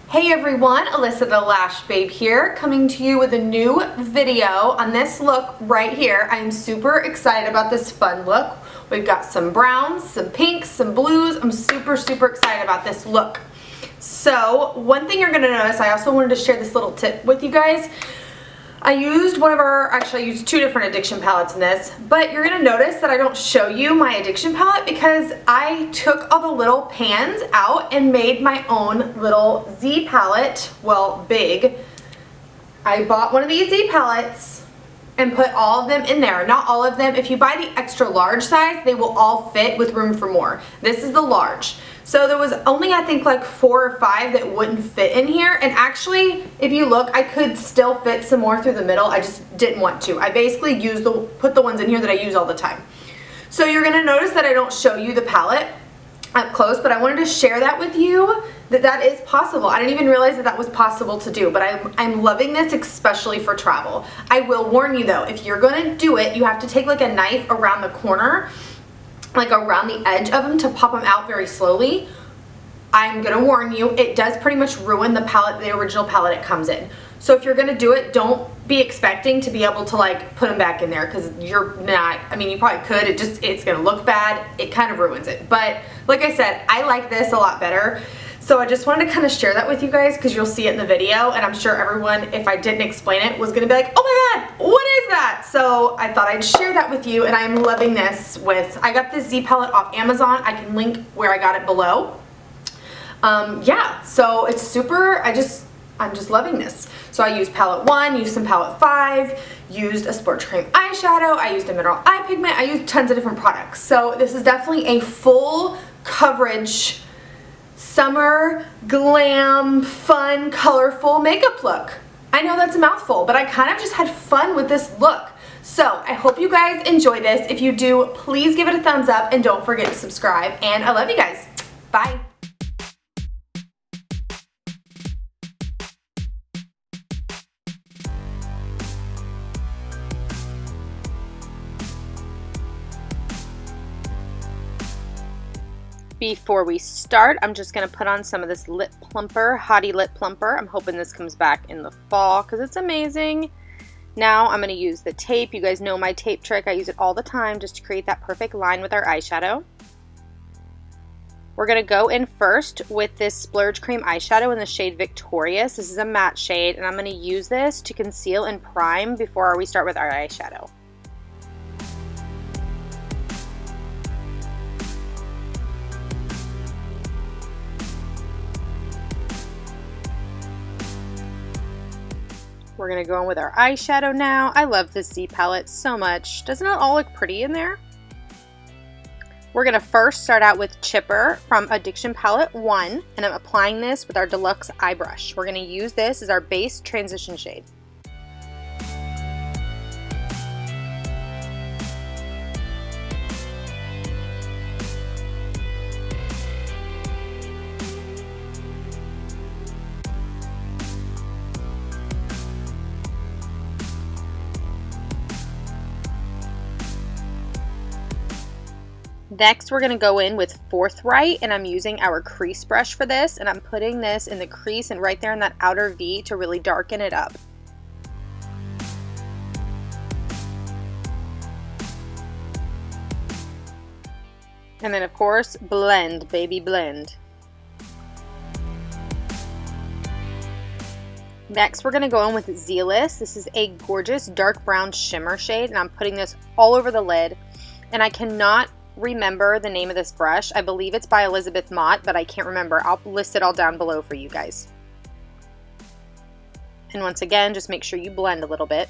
Hey everyone, Alyssa the Lash Babe here, coming to you with a new video on this look right here. I am super excited about this fun look. We've got some browns, some pinks, some blues. I'm super excited about this look. So one thing you're gonna notice, I also wanted to share this little tip with you guys. I used I used two different addiction palettes in this, but you're gonna notice that I don't show you my addiction palette because I took all the little pans out and made my own little Z palette, well, big. I bought one of these Z palettes and put all of them in there. Not all of them. If you buy the extra large size, they will all fit with room for more. This is the large. So there was only, I think, like 4 or 5 that wouldn't fit in here. And actually, if you look, I could still fit some more through the middle. I just didn't want to. I basically put the ones in here that I use all the time. So you're gonna notice that I don't show you the palette up close, but I wanted to share that with you, that is possible. I didn't even realize that was possible to do, but I'm loving this, especially for travel. I will warn you though, if you're gonna do it, you have to take like a knife around the corner, like around the edge of them to pop them out very slowly. I'm gonna warn you, it does pretty much ruin the palette, the original palette it comes in. So if you're gonna do it, don't be expecting to be able to like put them back in there, because you're not. I mean, you probably could, it's gonna look bad. It kind of ruins it. But like I said, I like this a lot better. So I just wanted to kind of share that with you guys because you'll see it in the video, and I'm sure everyone, if I didn't explain it, was gonna be like, oh my god, what is that? So I thought I'd share that with you, and I'm loving this I got this Z palette off Amazon. I can link where I got it below. Yeah, so it's super, I'm just loving this. So I used palette 1, used some palette 5, used a Splurge cream eyeshadow, I used a mineral eye pigment, I used tons of different products. So this is definitely a full coverage summer glam fun colorful makeup look. I know that's a mouthful, but I kind of just had fun with this look. So I hope you guys enjoy this. If you do, please give it a thumbs up and don't forget to subscribe, and I love you guys. Bye. Before we start, I'm just going to put on some of this lip plumper, Hottie Lip Plumper. I'm hoping this comes back in the fall because it's amazing. Now I'm going to use the tape. You guys know my tape trick. I use it all the time just to create that perfect line with our eyeshadow. We're going to go in first with this Splurge cream eyeshadow in the shade Victorious. This is a matte shade, and I'm going to use this to conceal and prime before we start with our eyeshadow. We're going to go in with our eyeshadow now. I love this Z palette so much. Doesn't it all look pretty in there? We're going to first start out with Chipper from Addiction Palette 1, and I'm applying this with our Deluxe Eye Brush. We're going to use this as our base transition shade. Next, we're going to go in with Forthright, and I'm using our crease brush for this, and I'm putting this in the crease and right there in that outer V to really darken it up. And then, of course, blend, baby, blend. Next, we're going to go in with Zealous. This is a gorgeous dark brown shimmer shade, and I'm putting this all over the lid, and I cannot remember the name of this brush. I believe it's by Elizabeth Mott, but I can't remember. I'll list it all down below for you guys. And once again, just make sure you blend a little bit.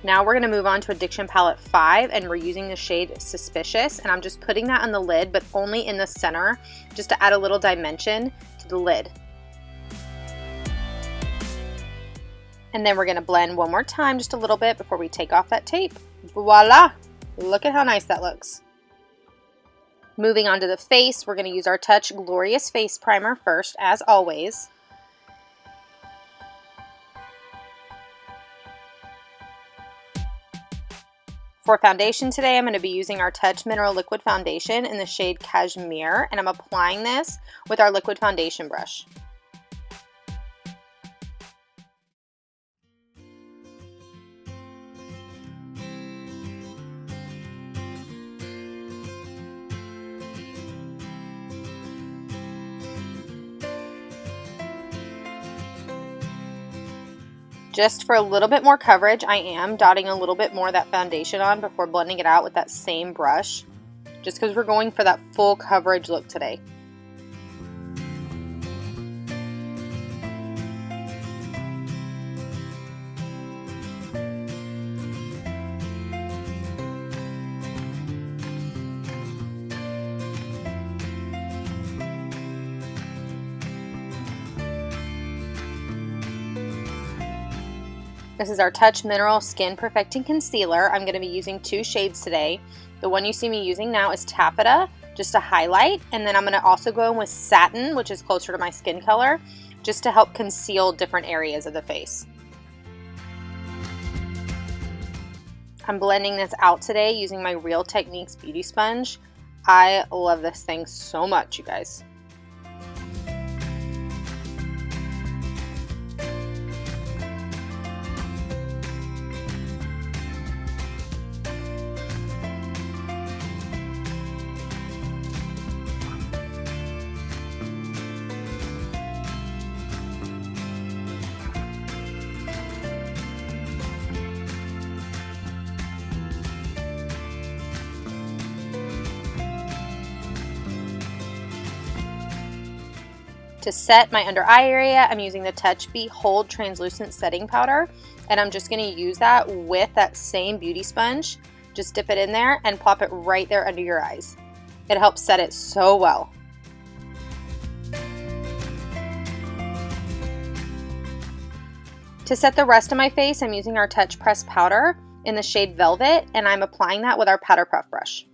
Now we're going to move on to Addiction Palette 5, and we're using the shade Suspicious, and I'm just putting that on the lid, but only in the center, just to add a little dimension to the lid. And then we're going to blend one more time, just a little bit, before we take off that tape. Voila! Look at how nice that looks. Moving on to the face, we're going to use our Touch Glorious Face Primer first, as always. For foundation today, I'm going to be using our Touch Mineral Liquid Foundation in the shade Cashmere, and I'm applying this with our liquid foundation brush. Just for a little bit more coverage, I am dotting a little bit more of that foundation on before blending it out with that same brush, just because we're going for that full coverage look today. This is our Touch Mineral Skin Perfecting Concealer. I'm going to be using 2 shades today. The one you see me using now is Taffeta, just to highlight, and then I'm going to also go in with Satin, which is closer to my skin color, just to help conceal different areas of the face. I'm blending this out today using my Real Techniques Beauty Sponge. I love this thing so much, you guys. To set my under eye area, I'm using the Touch Hold Translucent Setting Powder, and I'm just going to use that with that same beauty sponge. Just dip it in there and plop it right there under your eyes. It helps set it so well. To set the rest of my face, I'm using our Touch Press Powder in the shade Velvet, and I'm applying that with our Powder Puff brush.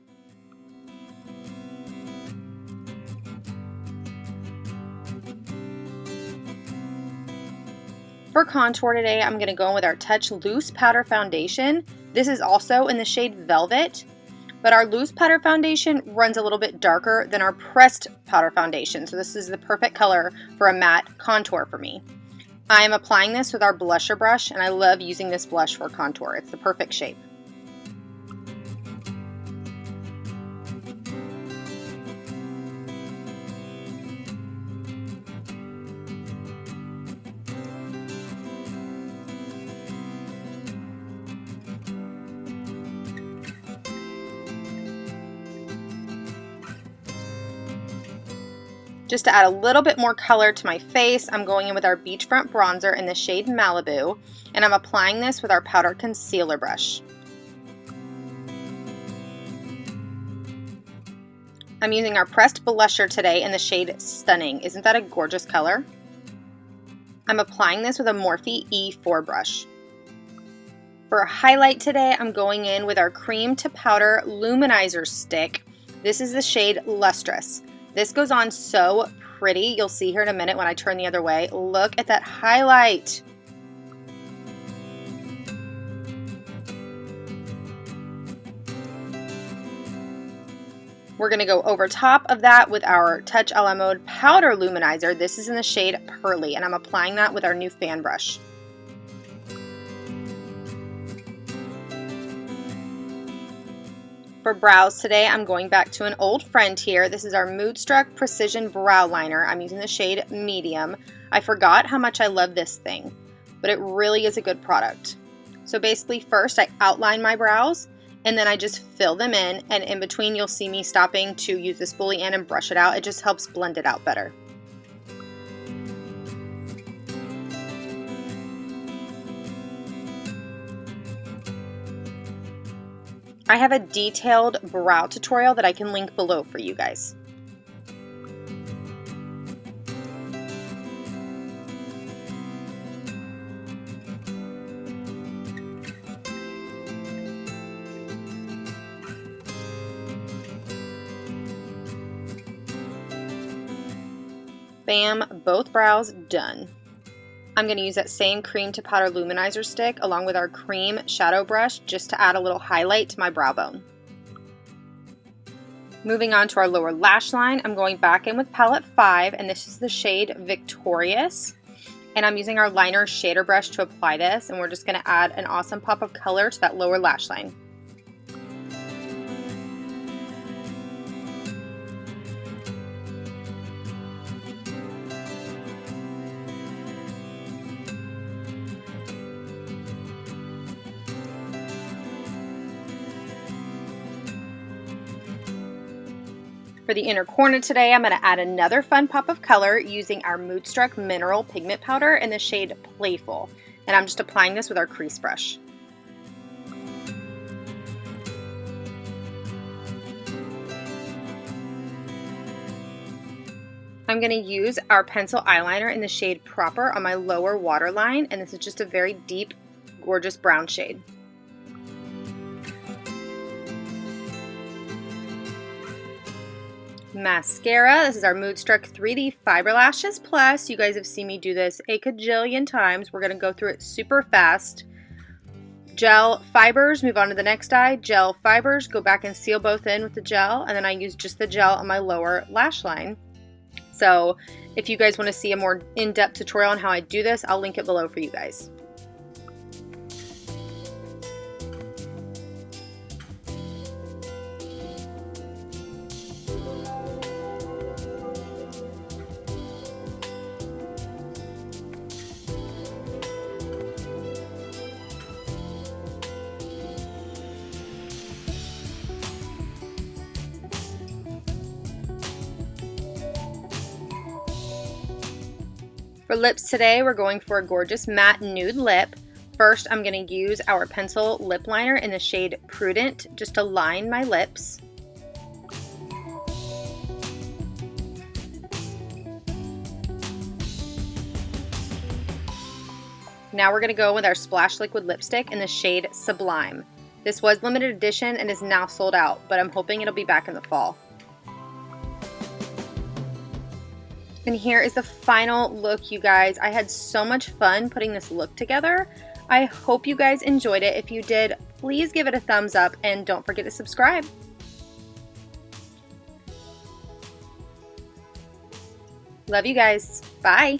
For contour today, I'm going to go in with our Touch Loose Powder Foundation. This is also in the shade Velvet, but our loose powder foundation runs a little bit darker than our pressed powder foundation, so this is the perfect color for a matte contour for me. I am applying this with our blusher brush, and I love using this blush for contour. It's the perfect shape. Just to add a little bit more color to my face, I'm going in with our Beachfront bronzer in the shade Malibu, and I'm applying this with our powder concealer brush. I'm using our pressed blusher today in the shade Stunning. Isn't that a gorgeous color? I'm applying this with a Morphe E4 brush. For a highlight today, I'm going in with our cream to powder luminizer stick. This is the shade Lustrous. This goes on so pretty. You'll see here in a minute when I turn the other way. Look at that highlight. We're going to go over top of that with our Touch a la Mode Powder Luminizer. This is in the shade Pearly, and I'm applying that with our new fan brush. For brows today, I'm going back to an old friend here. This is our Moodstruck Precision Brow Liner. I'm using the shade Medium. I forgot how much I love this thing, but it really is a good product. So basically first I outline my brows, and then I just fill them in, and in between you'll see me stopping to use the spoolie end and brush it out. It just helps blend it out better. I have a detailed brow tutorial that I can link below for you guys. Bam, both brows done. I'm going to use that same cream to powder luminizer stick along with our cream shadow brush just to add a little highlight to my brow bone. Moving on to our lower lash line, I'm going back in with palette 5, and this is the shade Victorious. And I'm using our liner shader brush to apply this, and we're just going to add an awesome pop of color to that lower lash line. For the inner corner today, I'm going to add another fun pop of color using our Moodstruck Mineral Pigment Powder in the shade Playful. And I'm just applying this with our crease brush. I'm going to use our pencil eyeliner in the shade Proper on my lower waterline, and this is just a very deep, gorgeous brown shade. Mascara, this is our Moodstruck 3D Fiber Lashes Plus. You guys have seen me do this a cajillion times. We're going to go through it super fast. Gel fibers, move on to the next eye. Gel fibers, go back and seal both in with the gel, and then I use just the gel on my lower lash line. So if you guys want to see a more in-depth tutorial on how I do this, I'll link it below for you guys. For lips today, we're going for a gorgeous matte nude lip. First, I'm going to use our pencil lip liner in the shade Prudent just to line my lips. Now we're going to go with our Splash Liquid Lipstick in the shade Sublime. This was limited edition and is now sold out, but I'm hoping it'll be back in the fall. And here is the final look, you guys. I had so much fun putting this look together. I hope you guys enjoyed it. If you did, please give it a thumbs up and don't forget to subscribe. Love you guys. Bye.